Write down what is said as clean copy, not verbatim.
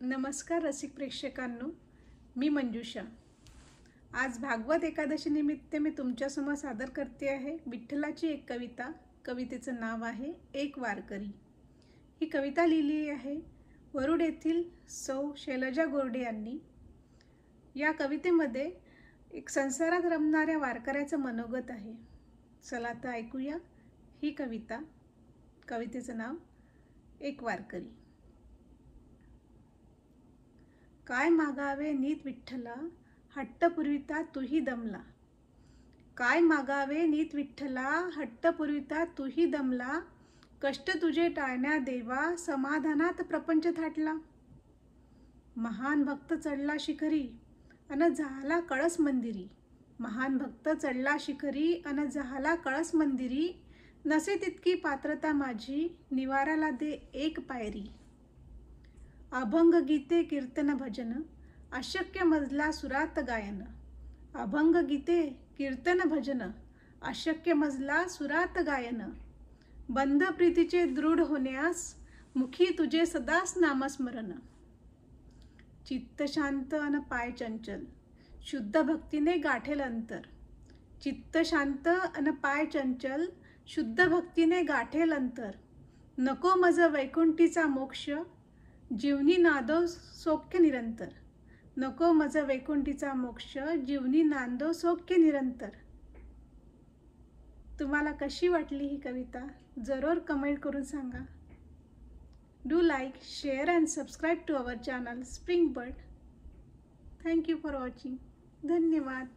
नमस्कार रसिक प्रेक्षकांनो, मी मंजुषा। आज भागवत एकादशी निमित्त मी तुमच्यासमोर सादर करते आहे विठ्ठलाची एक कविता। कवितेचं नाव आहे एक वारकरी। ही कविता लिहिली आहे वरुड येथील सौ शैलजा गोरडे यांनी। या कवितेमध्ये एक संसारात रमणाऱ्या वारकऱ्याचं मनोगत आहे। चला तर ऐकूया ही कविता। कवितेचं नाव एक वारकरी। काय मागावे नीत विठ्ठला, हट्ट पुरविता तूही दमला। काय मागावे नीत विठ्ठला, हट्ट पुरविता तूही दमला। कष्ट तुझे टाळण्या देवा, समाधानात प्रपंच थाटला। महान भक्त चढला शिखरी अन झाला कळस मंदिरी। महान भक्त चढला शिखरी अन झाला कळस मंदिरी। नसे तितकी पात्रता माझी, निवाराला दे एक पायरी। अभंग गीते कीर्तन भजन, अशक्य मजला सुरात गायन। अभंग गीते कीर्तन भजन, अशक्य मजला सुरात गायन। बंध प्रीतीचे दृढ होण्यास, मुखी तुझे सदास नामस्मरण। चित्त शांत अन पाय चंचल, शुद्ध भक्तीने गाठेल अंतर। चित्त शांत अन पाय चंचल, शुद्ध भक्तीने गाठेल अंतर। नको मज वैकुंठीचा मोक्ष, जीवनी नांदो सौख्य निरंतर। नको मज वैकुंठीचा मोक्ष, जीवनी नांदो सौख्य निरंतर। तुम्हाला कशी वाटली ही कविता जरूर कमेंट करून सांगा। Do like, share and subscribe to our channel Spring Bird. Thank you for watching. धन्यवाद।